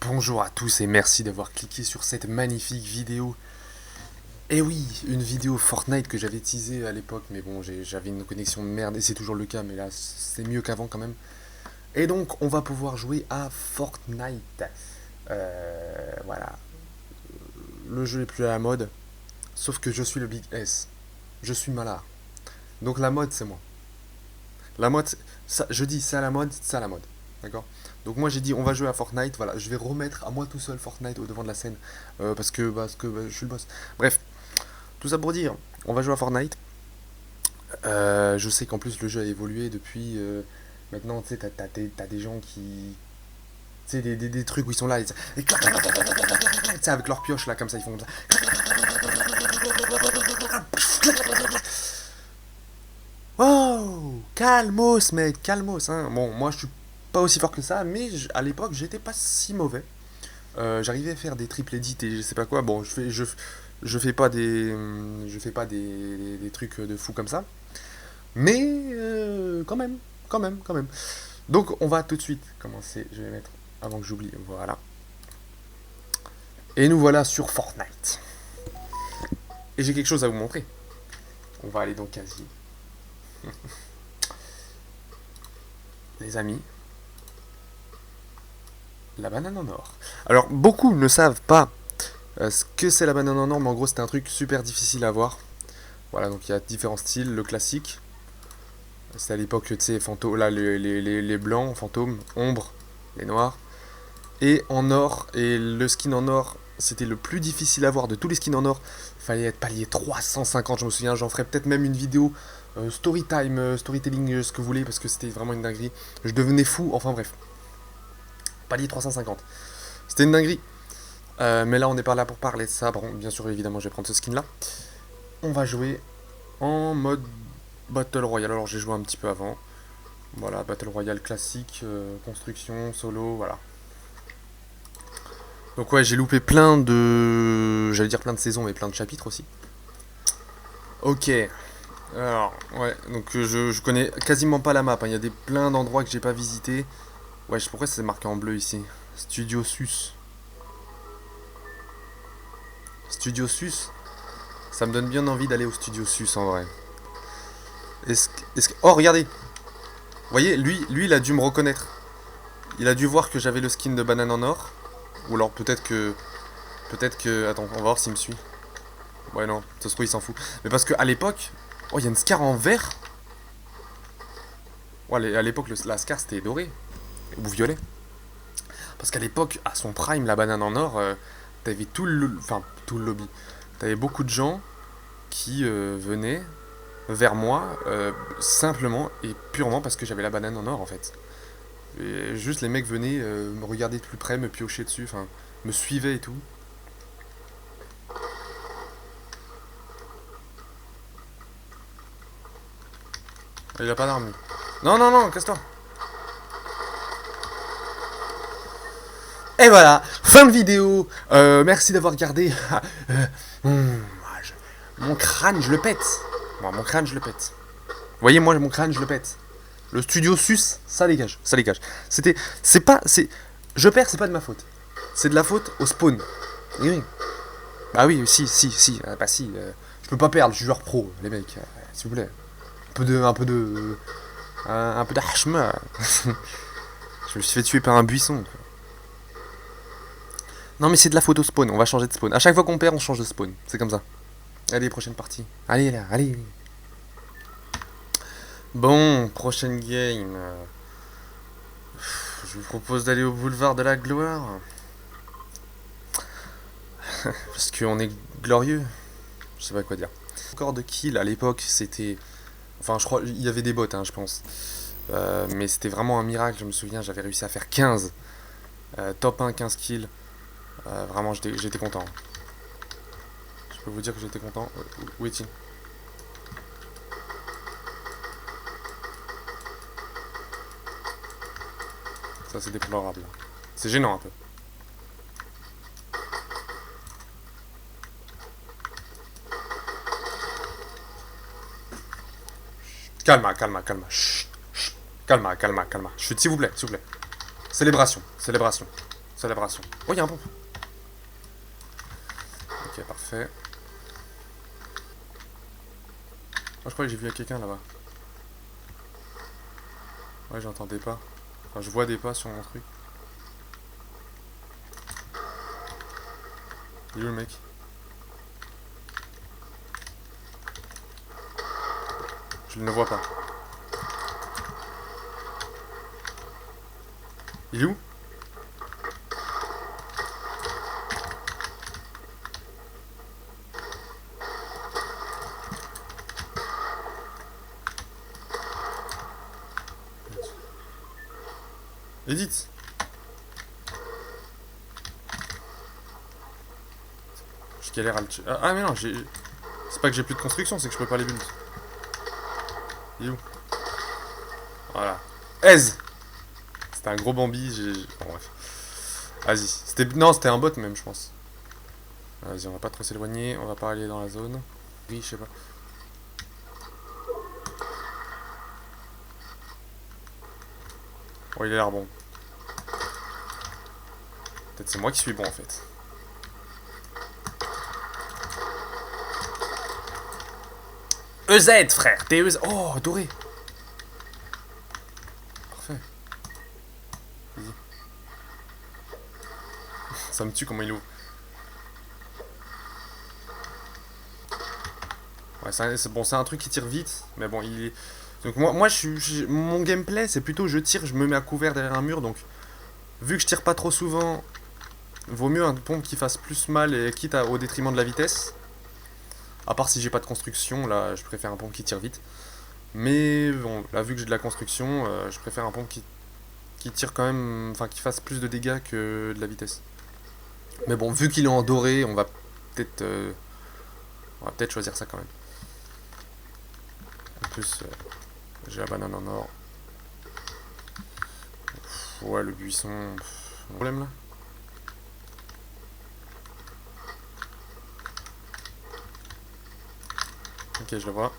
Bonjour à tous et merci d'avoir cliqué sur cette magnifique vidéo. Et oui, une vidéo Fortnite que j'avais teasée à l'époque, mais bon, j'avais une connexion de merde et c'est toujours le cas, mais là c'est mieux qu'avant quand même. Et donc on va pouvoir jouer à Fortnite. Voilà, le jeu est plus à la mode, sauf que je suis le Big S. Je suis malard. Donc la mode c'est moi. La mode, ça, je dis c'est à la mode, c'est à la mode. D'accord. Donc moi j'ai dit on va jouer à Fortnite, voilà, je vais remettre à moi tout seul Fortnite au devant de la scène parce que je suis le boss. Bref, tout ça pour dire, on va jouer à Fortnite. Je sais qu'en plus le jeu a évolué depuis. Maintenant, tu sais, t'as des gens qui. Tu sais, des trucs où ils sont là, et clac, clac, clac, clac, clac, clac, clac, tu sais, avec leur pioche là, comme ça, ils font comme ça. Oh, calmos, mec, calmos, hein. Bon, moi je suis pas aussi fort que ça, mais à l'époque j'étais pas si mauvais. J'arrivais à faire des triple edits et je sais pas quoi. Bon, je fais pas des trucs de fou comme ça. Mais quand même. Donc on va tout de suite commencer. Je vais mettre avant que j'oublie. Voilà. Et nous voilà sur Fortnite. Et j'ai quelque chose à vous montrer. On va aller dans casier. Les amis, la banane en or. Alors beaucoup ne savent pas ce que c'est la banane en or, mais en gros c'est un truc super difficile à voir. Voilà, donc il y a différents styles. Le classique, c'est à l'époque, tu sais, là, les blancs, fantômes, ombre, les noirs. Et en or, et le skin en or, c'était le plus difficile à voir de tous les skins en or. Il fallait être palier 350, je me souviens, j'en ferai peut-être même une vidéo story time, storytelling, ce que vous voulez, parce que c'était vraiment une dinguerie. Je devenais fou, enfin bref. Palier 350. C'était une dinguerie. Mais là, on n'est pas là pour parler de ça. Bon, bien sûr, évidemment, je vais prendre ce skin là. On va jouer en mode Battle Royale. Alors, j'ai joué un petit peu avant. Voilà, Battle Royale classique, construction, solo, voilà. Donc ouais, j'ai loupé plein de... J'allais dire plein de saisons, mais plein de chapitres aussi. Ok. Alors, ouais, donc je connais quasiment pas la map, hein. Il y a plein d'endroits que j'ai pas visités. Ouais, je sais pourquoi c'est marqué en bleu ici. Studio Sus. Studio Sus. Ça me donne bien envie d'aller au Studio Sus en vrai. Oh, regardez. Vous voyez, lui, il a dû me reconnaître. Il a dû voir que j'avais le skin de banane en or. Ou alors peut-être que... Peut-être que... Attends, on va voir s'il me suit. Ouais, non, ça se trouve, il s'en fout. Mais parce qu'à l'époque... Oh, il y a une Scar en vert. Ouais, à l'époque, la Scar, c'était doré. Ou violet. Parce qu'à l'époque, à son prime, la banane en or, t'avais enfin, tout le lobby. T'avais beaucoup de gens qui venaient vers moi simplement et purement parce que j'avais la banane en or, en fait. Et juste, les mecs venaient me regarder de plus près, me piocher dessus, enfin, me suivaient et tout. Il a pas d'arme. Non, non, non, casse-toi. Et voilà, fin de vidéo. Merci d'avoir regardé. Mon crâne, je le pète. Moi, mon crâne, je le pète. Vous voyez, moi, mon crâne, je le pète. Le studio sus, ça dégage, ça dégage. C'est pas, c'est, je perds, c'est pas de ma faute. C'est de la faute au spawn. Oui, oui. Bah oui, si, bah si. Je peux pas perdre, je suis joueur pro, les mecs. S'il vous plaît. Un peu d'hachma. Je me suis fait tuer par un buisson. Non mais c'est de la faute au spawn, on va changer de spawn. À chaque fois qu'on perd, on change de spawn. C'est comme ça. Allez, prochaine partie. Allez là, allez. Bon, prochaine game. Je vous propose d'aller au boulevard de la gloire. Parce qu'on est glorieux. Je sais pas quoi dire. Score de kill à l'époque, c'était. Enfin, je crois. Il y avait des bots, hein, je pense. Mais c'était vraiment un miracle, je me souviens, j'avais réussi à faire 15. Top 1, 15 kills. Vraiment, j'étais content. Je peux vous dire que j'étais content. Où est-il? Ça, c'est déplorable. C'est gênant un peu. Calma, calma, calma. Chut, chut. Calma, calma, calma. Chut, s'il vous plaît, s'il vous plaît. Célébration, célébration. Célébration. Oh, il y a un pompe. Ok, parfait. Oh, je crois que j'ai vu quelqu'un là-bas. Ouais, j'entends des pas. Enfin, je vois des pas sur mon truc. Il est où le mec? Je ne le vois pas. Il est où? Edith! Je galère à le tuer. Ah, mais non, j'ai. C'est pas que j'ai plus de construction, c'est que je peux pas les build. Il est où? Voilà. Aise! C'était un gros Bambi, Bon, bref. Vas-y. Non, c'était un bot même, je pense. Vas-y, on va pas trop s'éloigner, on va pas aller dans la zone. Oui, je sais pas. Oh, il a l'air bon. Peut-être c'est moi qui suis bon en fait. EZ, frère! T'es EZ. Oh, doré! Parfait. Vas-y. Ça me tue comment il ouvre. Ouais, c'est un truc qui tire vite, mais bon, il est. Donc moi mon gameplay, c'est plutôt je tire, je me mets à couvert derrière un mur, donc vu que je tire pas trop souvent, vaut mieux un pompe qui fasse plus mal et quitte au détriment de la vitesse. À part si j'ai pas de construction, là je préfère un pompe qui tire vite. Mais bon, là vu que j'ai de la construction, je préfère un pompe qui tire quand même, enfin qui fasse plus de dégâts que de la vitesse. Mais bon, vu qu'il est en doré, peut-être on va peut-être choisir ça quand même. En plus, j'ai la banane en or. Ouais, le buisson. Problème là. Ok, je le vois.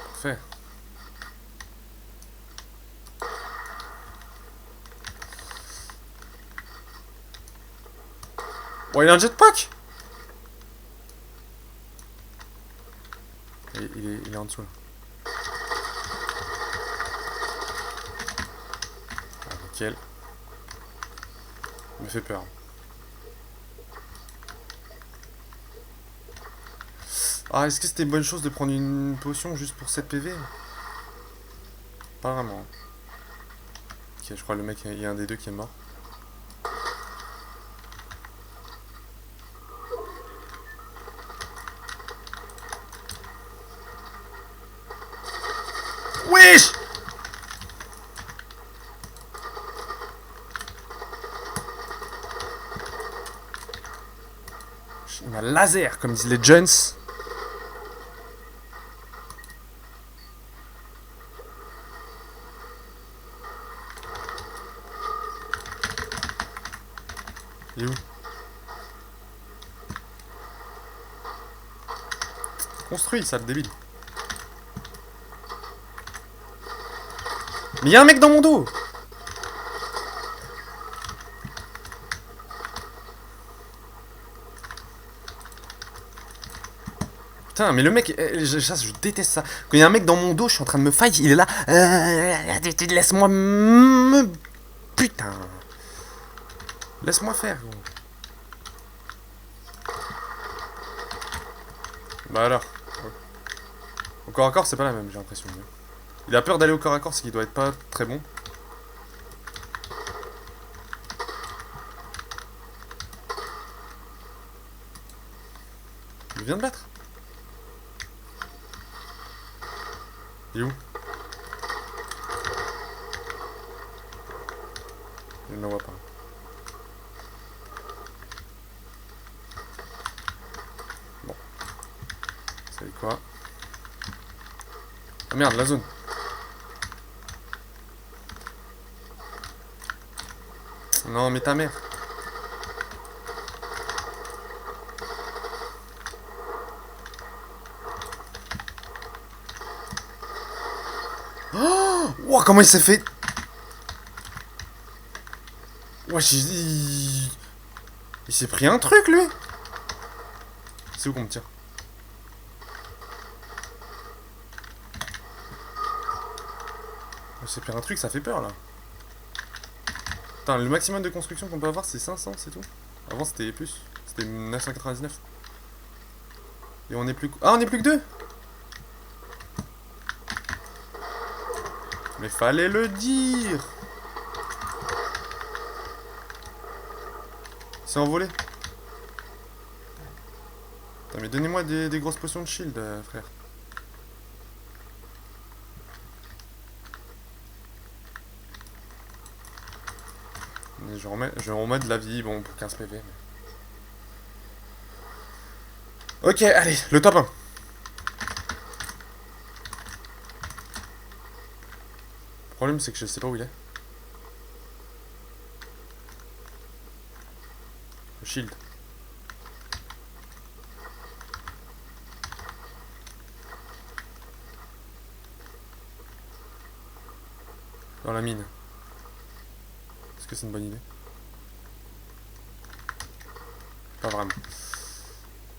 Parfait. Bon, il a un jetpack. Il est en dessous là. Ah, nickel. Il me fait peur. Ah, est-ce que c'était une bonne chose de prendre une potion juste pour 7 PV? Pas vraiment. Ok, je crois que le mec, il y a un des deux qui est mort. Wesh! Il m'a laser, comme disent les Jones. Il est où? Construit, ça, le débile. Mais il y a un mec dans mon dos! Putain, mais le mec, je déteste ça. Quand il y a un mec dans mon dos, je suis en train de me fight, il est là. Laisse-moi me. Putain. Laisse-moi faire, gros. Bah alors. Au corps à corps, c'est pas la même, j'ai l'impression. Il a peur d'aller au corps à corps, c'est qu'il doit être pas très bon. Il vient de battre. Il est où? Je ne le vois pas. Bon. Vous savez quoi? Ah merde, la zone. Non, mais ta mère. Ouah, comment il s'est fait... Wesh, il s'est pris un truc, lui. C'est où qu'on me tire? Il s'est pris un truc, ça fait peur, là. Attends, le maximum de construction qu'on peut avoir, c'est 500, c'est tout. Avant, c'était plus. C'était 999. Et on est plus... Ah, on est plus que 2. Mais fallait le dire. C'est envolé. Attends, mais donnez-moi des grosses potions de shield, frère. Mais je remets de la vie, bon, pour 15 PV. Mais... Ok, allez, le top 1. Le problème, c'est que je sais pas où il est. Le shield. Dans la mine. Est-ce que c'est une bonne idée? Pas vraiment.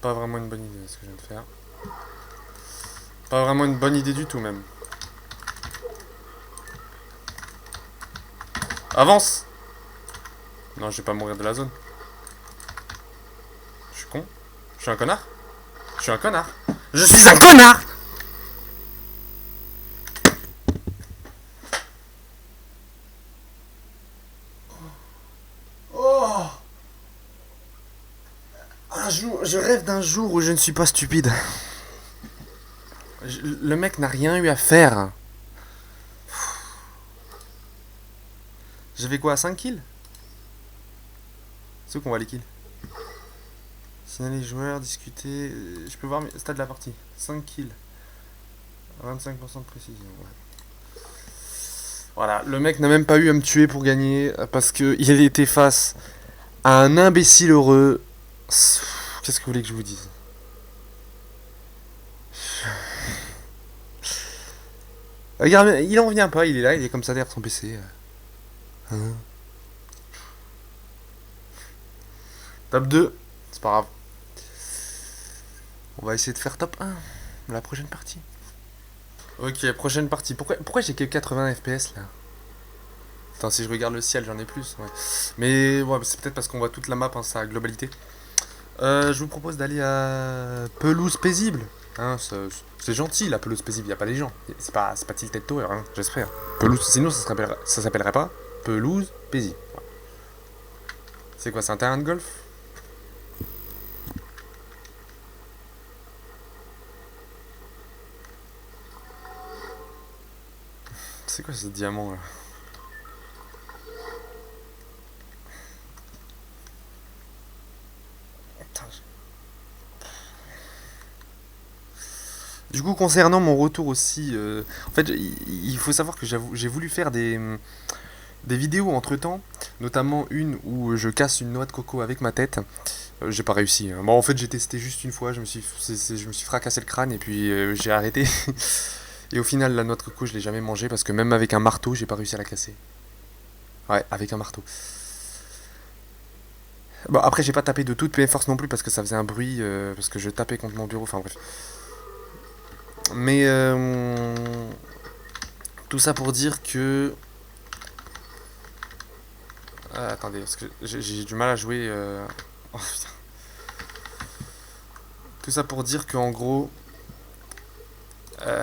Pas vraiment une bonne idée ce que je viens de faire. Pas vraiment une bonne idée du tout même. Avance! Non, je vais pas mourir de la zone. Je suis con? Je suis un connard? Je suis un connard! Je suis un connard! Oh! Un jour, je rêve d'un jour où je ne suis pas stupide. Le mec n'a rien eu à faire. J'avais quoi, 5 kills? C'est où qu'on voit les kills? Signaler les joueurs, discuter. Je peux voir mes stats de la partie. 5 kills. 25% de précision. Ouais. Voilà, le mec n'a même pas eu à me tuer pour gagner. Parce qu'il était face à un imbécile heureux. Qu'est-ce que vous voulez que je vous dise? Regarde, il en vient pas, il est là, il est comme ça derrière son PC. Hein. Top 2, c'est pas grave. On va essayer de faire top 1 la prochaine partie. Ok, prochaine partie. Pourquoi j'ai que 80 FPS là? Attends, si je regarde le ciel, j'en ai plus. Ouais. Mais ouais, c'est peut-être parce qu'on voit toute la map, hein, sa globalité. Je vous propose d'aller à Pelouse Paisible. Hein, c'est gentil la pelouse paisible, y a pas les gens. C'est pas Tilted Tower, hein, j'espère. Pelouse, sinon ça s'appellerait pas pelouse paisible. Voilà. C'est quoi, c'est un terrain de golf? C'est quoi ce diamant là? Du coup, concernant mon retour aussi, en fait, il faut savoir que j'ai voulu faire des vidéos entre temps, notamment une où je casse une noix de coco avec ma tête. J'ai pas réussi, hein. Bon, en fait, j'ai testé juste une fois, je me suis fracassé le crâne et puis j'ai arrêté. Et au final, la noix de coco, je l'ai jamais mangée parce que même avec un marteau, j'ai pas réussi à la casser. Ouais, avec un marteau. Bon, après, j'ai pas tapé de toute mes forces non plus parce que ça faisait un bruit, parce que je tapais contre mon bureau, enfin bref. Mais tout ça pour dire que... attendez, parce que j'ai du mal à jouer... Oh, putain. Tout ça pour dire qu'en gros...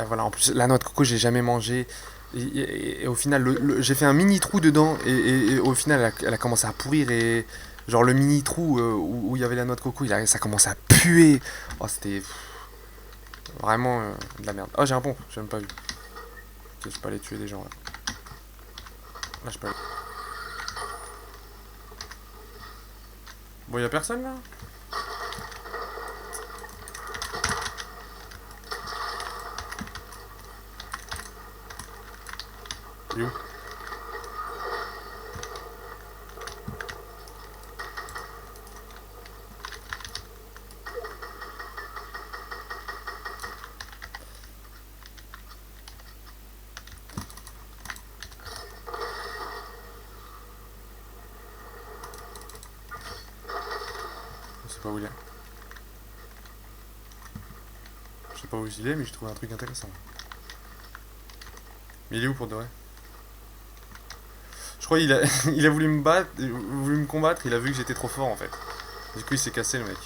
voilà, en plus, la noix de coco, j'ai jamais mangé. Et au final, j'ai fait un mini trou dedans. Et au final, elle a commencé à pourrir. Et genre, le mini trou où il y avait la noix de coco, ça a commencé à puer. Oh, c'était vraiment de la merde. Oh, j'ai un pont, j'ai même pas vu. Ok, je peux aller tuer des gens là. Là, je peux aller. Bon, y'a personne là? Il est où? sais pas où il est. Je sais pas où il est, mais j'ai trouvé un truc intéressant. Mais il est où pour de vrai? Je crois qu'il a, il a voulu me battre, voulu me combattre, il a vu que j'étais trop fort en fait. Du coup il s'est cassé le mec.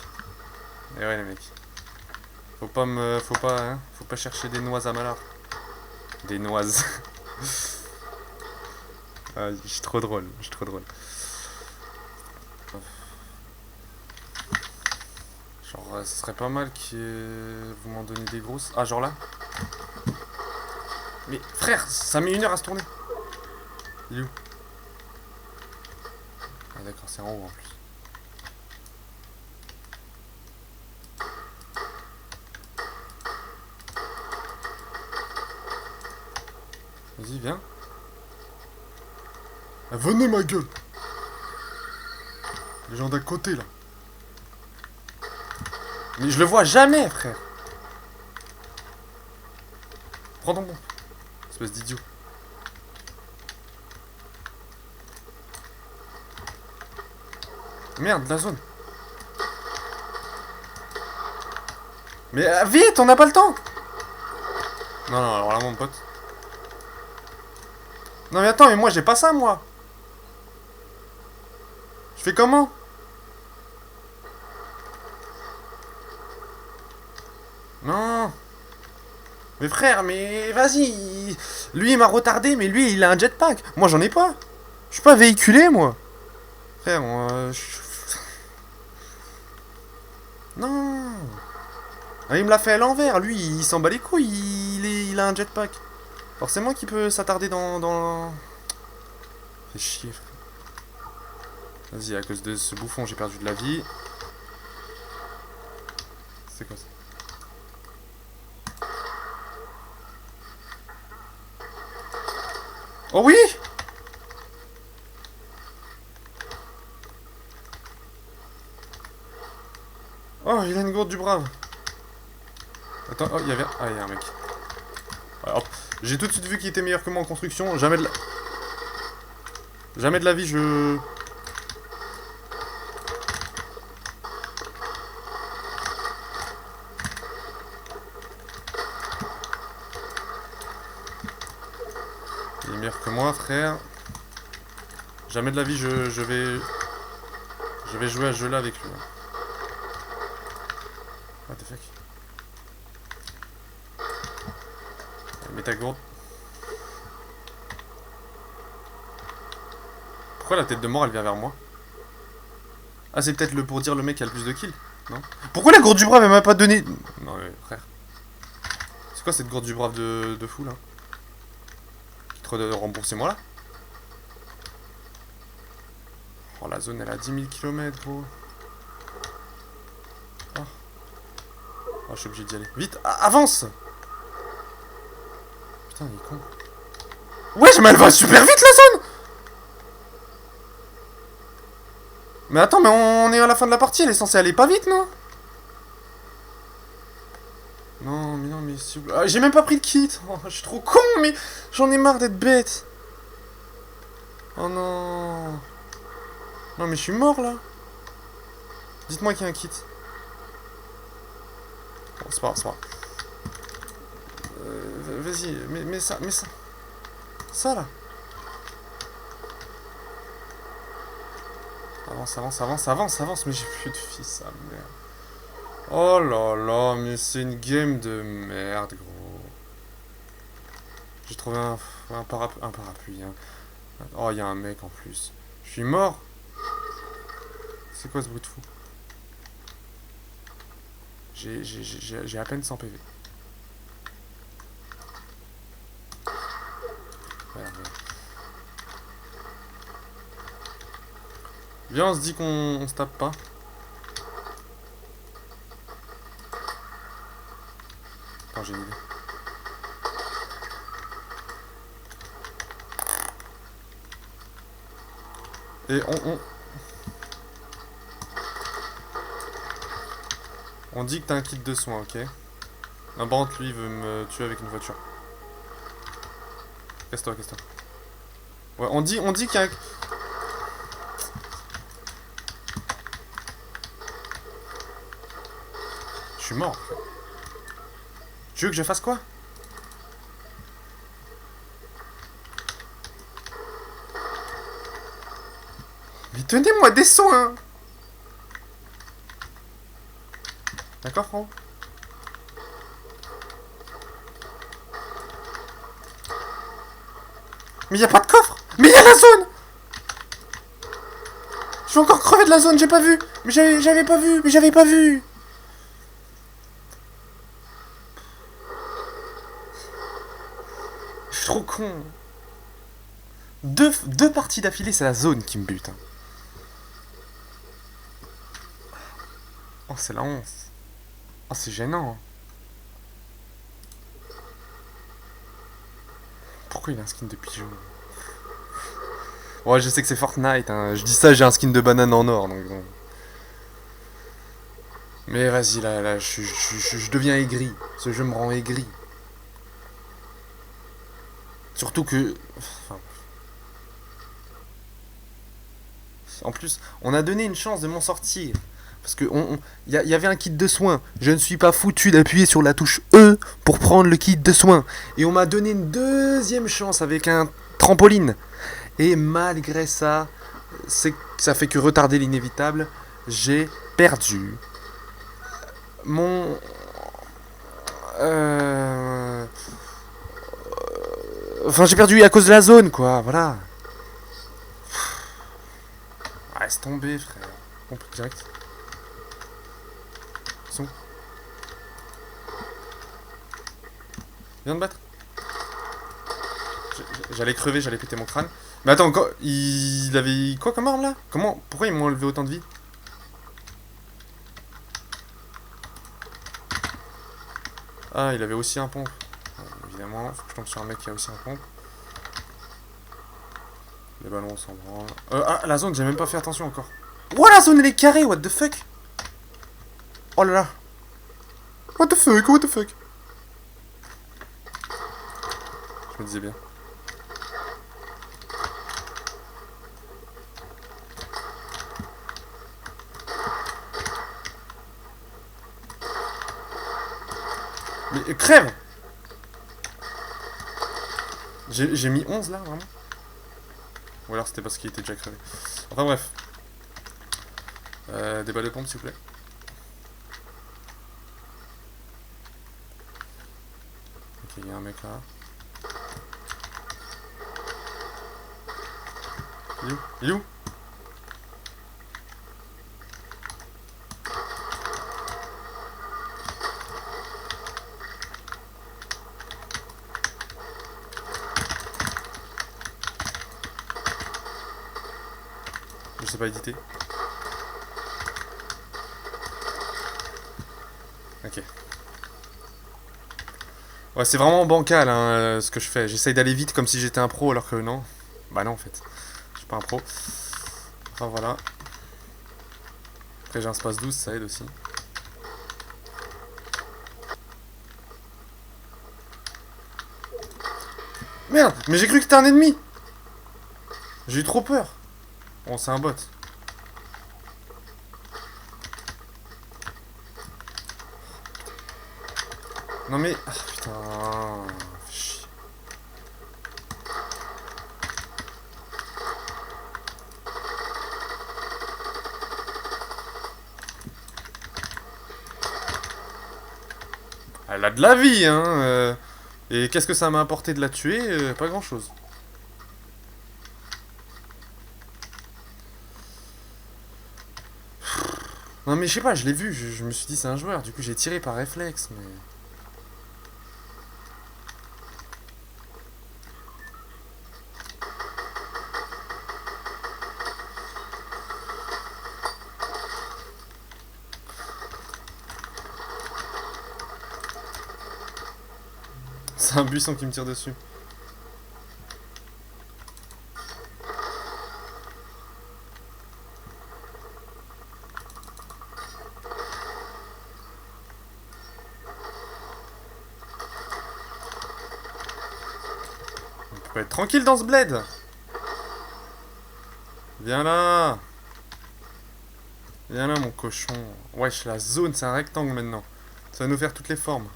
Et ouais les mecs. Faut pas chercher des noises à malheur. Des noises. Ah, je suis trop drôle, je suis trop drôle. Genre, ce serait pas mal que vous m'en donniez des grosses. Ah, genre là? Mais frère, ça met 1 heure à se tourner. Il est où? Ah, d'accord, c'est en haut en plus. Vas-y, viens. Ah, venez, ma gueule! Les gens d'à côté là. Mais je le vois jamais, frère. Prends ton bon. Espèce d'idiot. Merde, la zone. Mais vite, on n'a pas le temps. Non, non, alors là, mon pote. Non, mais attends, mais moi, j'ai pas ça, moi. Je fais comment? Non. Mais frère, mais vas-y. Lui, il m'a retardé, mais lui, il a un jetpack. Moi, j'en ai pas. Je suis pas véhiculé, moi. Frère, moi, non. Ah, il me l'a fait à l'envers. Lui, il s'en bat les couilles. Il a un jetpack. Forcément qu'il peut s'attarder dans... Fait chier, frère. Vas-y, à cause de ce bouffon, j'ai perdu de la vie. C'est quoi ça? Oh oui! Oh, il a une gourde du brave. Attends, oh, il y avait... Ah, il y a un mec. Ouais, hop. J'ai tout de suite vu qu'il était meilleur que moi en construction. Jamais de la... Jamais de la vie, je... Il est meilleur que moi, frère. Jamais de la vie, je vais... Je vais jouer à ce jeu-là avec lui. What the fuck? Mets ta gourde. Pourquoi la tête de mort elle vient vers moi? Ah, c'est peut-être le pour dire le mec qui a le plus de kills, non? Pourquoi la gourde du brave elle m'a pas donné? Non mais frère. C'est quoi cette gourde du brave de fou là? Remboursez-moi là. Oh, la zone elle a 10 000 km gros. Oh. Oh, je suis obligé d'y aller. Vite, avance! Putain, il est con. Wesh, mais elle va super vite la zone! Mais attends, mais on est à la fin de la partie, elle est censée aller pas vite, non? Non, mais s'il vous plaît. Ah, j'ai même pas pris de kit. Oh, je suis trop con, mais j'en ai marre d'être bête. Oh non. Non, mais je suis mort là. Dites-moi qu'il y a un kit. Bon, c'est pas grave, c'est pas grave. Vas-y, mets ça, mets ça. Ça là. Avance, mais j'ai plus de fils, ça merde. Oh là là, mais c'est une game de merde, gros. J'ai trouvé un parapluie. Hein. Oh, il y a un mec en plus. Je suis mort. C'est quoi ce bruit de fou? J'ai à peine 100 PV. Ouais. Viens, on se dit qu'on se tape pas. Attends, j'ai une idée. Et on dit que t'as un kit de soins, ok? Un bande, lui, veut me tuer avec une voiture. Casse-toi. Ouais, on dit qu'il y a un... Je suis mort. Tu veux que je fasse quoi? Mais donnez-moi des soins. D'accord, frérot? Mais y a pas de coffre. Mais y a la zone. Je vais encore crever de la zone, j'ai pas vu. Mais j'avais pas vu. Mais j'avais pas vu. Je suis trop con. Deux parties d'affilée, c'est la zone qui me bute. Hein. Oh, c'est la honte. Oh, c'est gênant. Pourquoi il a un skin de pigeon? Ouais, je sais que c'est Fortnite. Hein. Je dis ça, j'ai un skin de banane en or. Donc bon. Mais vas-y, là, je deviens aigri. Ce jeu me rend aigri. Surtout que... Enfin, en plus, on a donné une chance de m'en sortir. Parce que y avait un kit de soins. Je ne suis pas foutu d'appuyer sur la touche E pour prendre le kit de soins. Et on m'a donné une deuxième chance avec un trampoline. Et malgré ça, ça fait que retarder l'inévitable. J'ai perdu mon... Enfin, j'ai perdu à cause de la zone, quoi. Voilà. Laisse tomber, frère. On peut direct. Son. Viens de battre. J'allais crever, j'allais péter mon crâne. Mais attends, il avait quoi comme arme là? Pourquoi ils m'ont enlevé autant de vie? Ah, il avait aussi un pompe. Évidemment, faut que je tombe sur un mec qui a aussi un pompe. Les ballons, on s'en branle. Ah, la zone, j'ai même pas fait attention encore. Oh, la zone, elle est carrée, what the fuck? Oh là là. What the fuck, what the fuck? Je me disais bien. Mais crève! J'ai mis 11 là, vraiment? Ou alors c'était parce qu'il était déjà crevé. Enfin bref. Des balles de pompe, s'il vous plaît. Ok, il y a un mec là. Il est où? Il est où? Je sais pas éditer. Ok. Ouais, c'est vraiment bancal hein, ce que je fais. J'essaye d'aller vite comme si j'étais un pro alors que non. Bah non en fait. Je suis pas un pro. Enfin voilà. Après j'ai un space 12, ça aide aussi. Merde, mais j'ai cru que c'était un ennemi. J'ai eu trop peur. Bon, c'est un bot. Non mais... Ah, putain... Chier. Elle a de la vie, hein. Et qu'est-ce que ça m'a apporté de la tuer? Pas grand-chose. Non mais je sais pas, je l'ai vu, je me suis dit c'est un joueur, du coup j'ai tiré par réflexe, mais... C'est un buisson qui me tire dessus. On peut être tranquille dans ce bled. Viens là. Viens là mon cochon. Wesh, la zone c'est un rectangle maintenant. Ça va nous faire toutes les formes.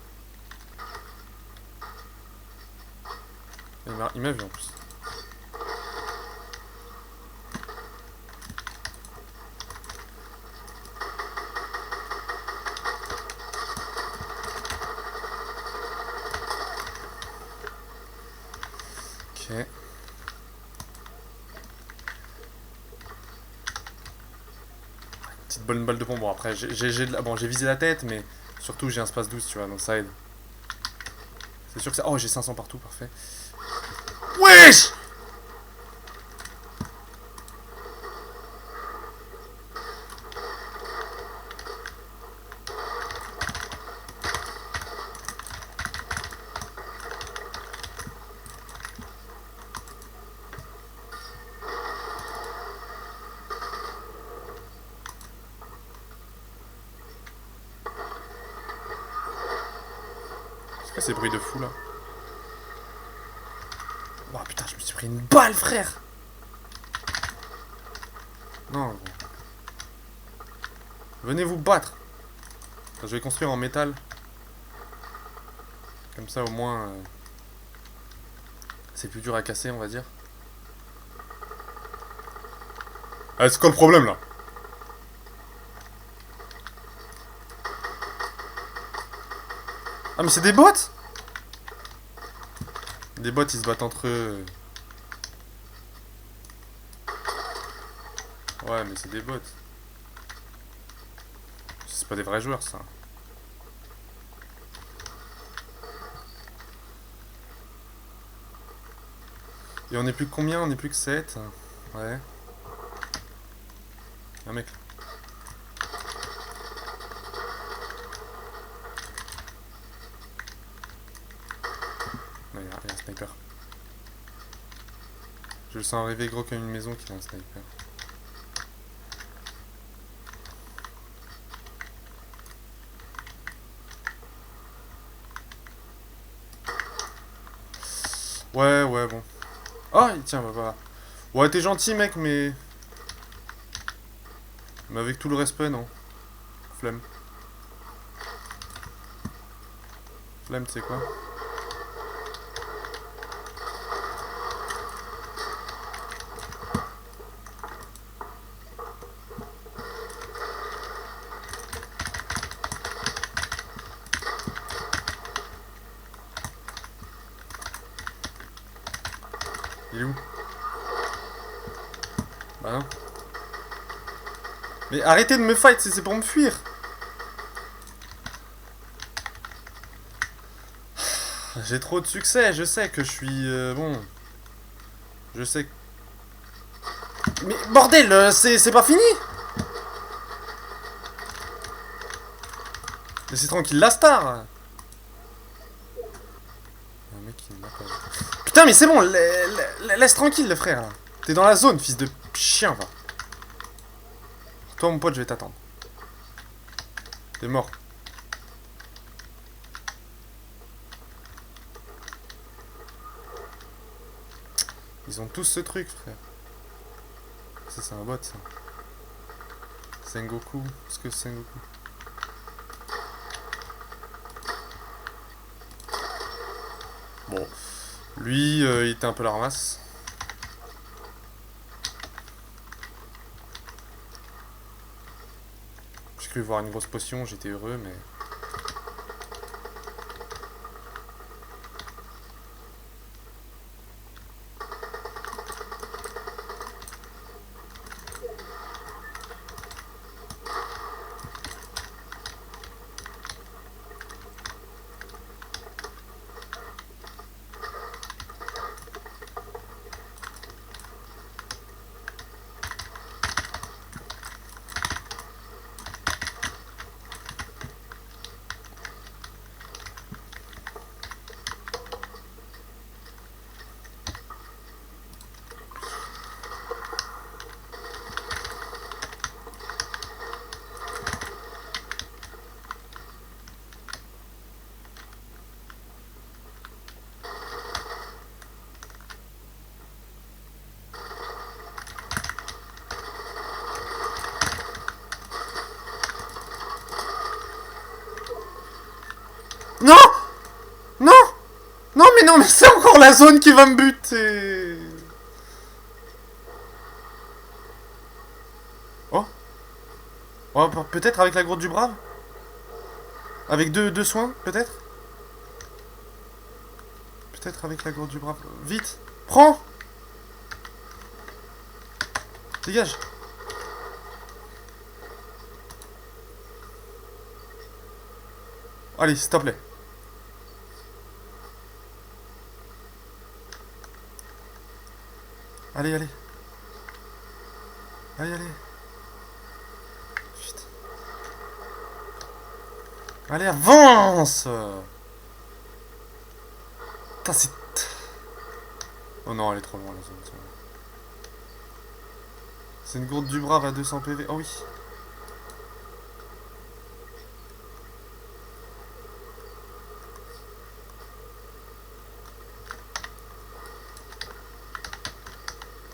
Il m'a vu en plus. Ok. Petite bonne balle de pompe. Bon, après, j'ai visé la tête, mais surtout j'ai un space 12, tu vois, donc ça aide. C'est sûr que ça. Oh, j'ai 500 partout, parfait. Wesh! C'est quoi ces bruits de fou là? Oh putain, je me suis pris une balle, frère! Non, gros. Venez vous battre! Je vais construire en métal. Comme ça, au moins, c'est plus dur à casser, on va dire. Ah, c'est quoi le problème là? Ah, mais c'est des bots! Des bots, ils se battent entre eux. Ouais, mais c'est des bots. C'est pas des vrais joueurs, ça. Et on est plus que combien? On est plus que 7. Ouais. Un mec. Non, il y a un sniper. Je le sens arriver gros comme une maison qu'il a un sniper. Ouais, ouais, bon. Oh, tiens, bah voilà. Ouais, t'es gentil, mec, mais... Mais avec tout le respect, non. Flemme. Flemme, tu sais quoi? Il est où? Bah non. Mais arrêtez de me fight, c'est pour me fuir. J'ai trop de succès, je sais que je suis... bon... Je sais que... Mais bordel, c'est pas fini. Laissez tranquille la star. Un mec qui m'a pas... Putain, mais c'est bon, laisse tranquille le frère là. T'es dans la zone, fils de chien, va. Toi, mon pote, je vais t'attendre. T'es mort. Ils ont tous ce truc, frère. Ça, c'est un bot, ça. Sengoku. Est-ce que c'est Sengoku? Bon. Lui, il était un peu la ramasse. J'ai cru voir une grosse potion, j'étais heureux, mais... Non! Non! Non, mais c'est encore la zone qui va me buter. Oh. Oh, peut-être avec la grotte du brave? Avec deux soins, peut-être? Peut-être avec la grotte du brave. Vite! Prends! Dégage! Allez, s'il te plaît. Allez, allez. Allez, allez. Putain. Allez, avance! Putain, c'est... Oh non, elle est trop loin, la zone. C'est une gourde du brave à 200 PV. Oh oui.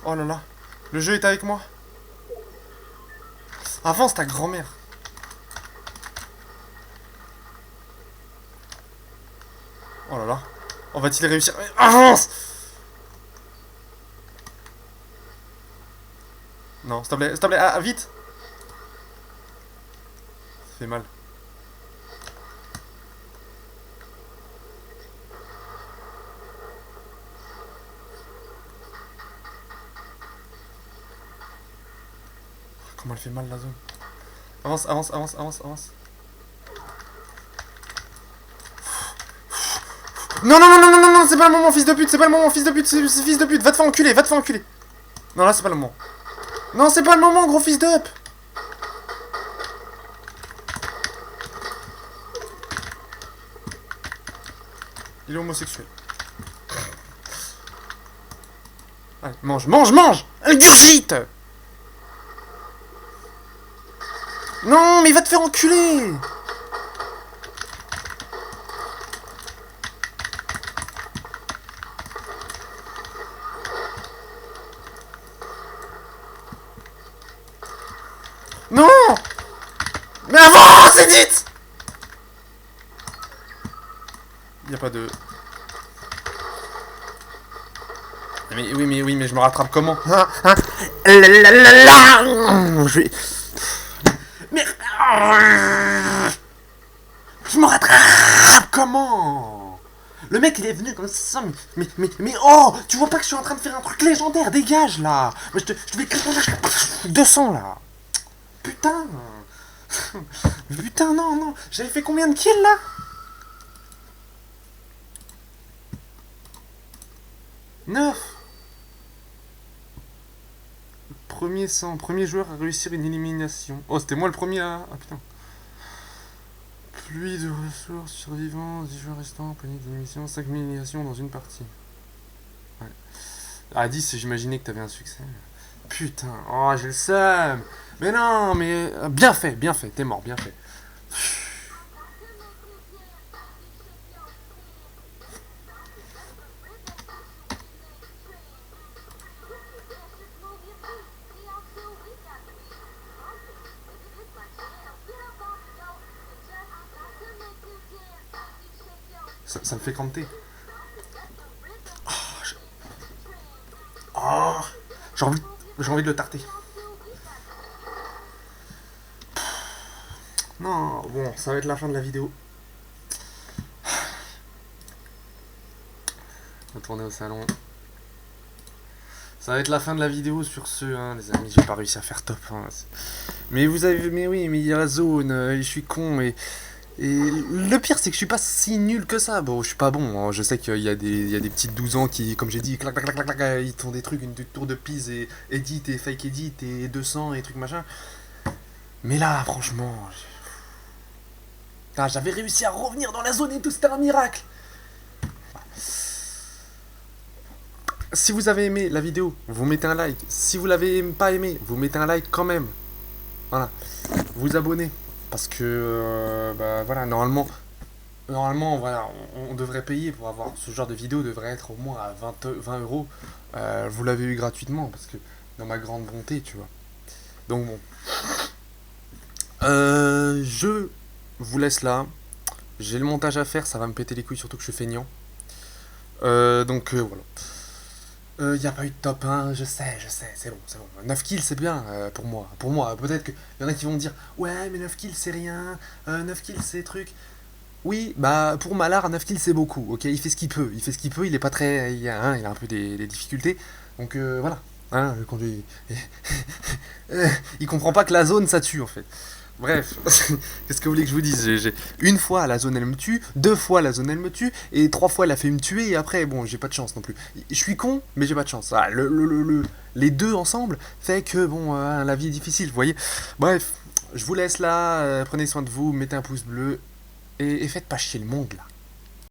Oh là là. Le jeu est avec moi. Avance ta grand-mère. Oh là là. On va-t-il réussir? Avance! Non, s'il te plaît, ah, vite! Ça fait mal. Comment elle fait mal la zone. Avance, avance, avance, avance, avance. Non, non, non, non, non, non, non, c'est pas le moment, fils de pute, c'est pas le moment, fils de pute, c'est fils de pute, va te faire enculer, va te faire enculer. Non, là, c'est pas le moment. Non, c'est pas le moment, gros fils d'up. Il est homosexuel. Allez, mange, mange, mange. Vite. Non, mais va te faire enculer. Non. Mais avance, Edith. Y a pas de... Oui, mais je me rattrape comment? Je vais... Mais... Je me rattrape comment? Le mec il est venu comme ça, mais oh! Tu vois pas que je suis en train de faire un truc légendaire? Dégage là! Je vais... 200 là! Putain! Putain, non, non! J'avais fait combien de kills là? 9. Premier joueur à réussir une élimination. Oh, c'était moi le premier à... Ah putain. Pluie de ressources, survivants, 10 joueurs restants, panier d'élimination, 5 éliminations dans une partie. Ouais. À 10, j'imaginais que t'avais un succès. Putain, oh, j'ai le seum. Mais non, mais... Bien fait, t'es mort, bien fait. Ça me fait cranter. Oh, j'ai envie de le tarter. Non, bon, ça va être la fin de la vidéo. Retourner au salon. Ça va être la fin de la vidéo sur ce, hein, les amis. J'ai pas réussi à faire top. Hein. Mais vous avez, mais oui, mais il y a la zone. Je suis con et le pire, c'est que je suis pas si nul que ça. Bon, je suis pas bon. Hein. Je sais qu'il y a des petites 12 ans qui, comme j'ai dit, clac, clac, clac, clac, clac, ils font des trucs, une tour de Pise et edit et fake edit et 200 et trucs machin. Mais là, franchement, j'avais réussi à revenir dans la zone et tout, c'était un miracle. Si vous avez aimé la vidéo, vous mettez un like. Si vous l'avez pas aimé, vous mettez un like quand même. Voilà. Vous abonnez. Parce que, bah voilà, normalement, voilà, on devrait payer pour avoir ce genre de vidéo, devrait être au moins à 20 euros. Vous l'avez eu gratuitement, parce que dans ma grande bonté, tu vois. Donc bon. Je vous laisse là. J'ai le montage à faire, ça va me péter les couilles, surtout que je suis feignant. Voilà. Y a pas eu de top 1, je sais, c'est bon, c'est bon. 9 kills, c'est bien pour moi. Pour moi, peut-être qu'il y en a qui vont dire ouais, mais 9 kills, c'est rien. 9 kills, c'est truc. Oui, bah pour Malar, 9 kills, c'est beaucoup. Ok, il fait ce qu'il peut. Il fait ce qu'il peut, il est pas très. Il a un peu des difficultés. Donc voilà. Hein, quand il comprend pas que la zone, ça tue en fait. Bref, qu'est-ce que vous voulez que je vous dise? Une fois la zone elle me tue, deux fois la zone elle me tue, et trois fois elle a fait me tuer, et après, bon, j'ai pas de chance non plus. Je suis con, mais j'ai pas de chance. Ah, les deux ensemble fait que, bon, la vie est difficile, vous voyez. Bref, je vous laisse là, prenez soin de vous, mettez un pouce bleu, et faites pas chier le monde là.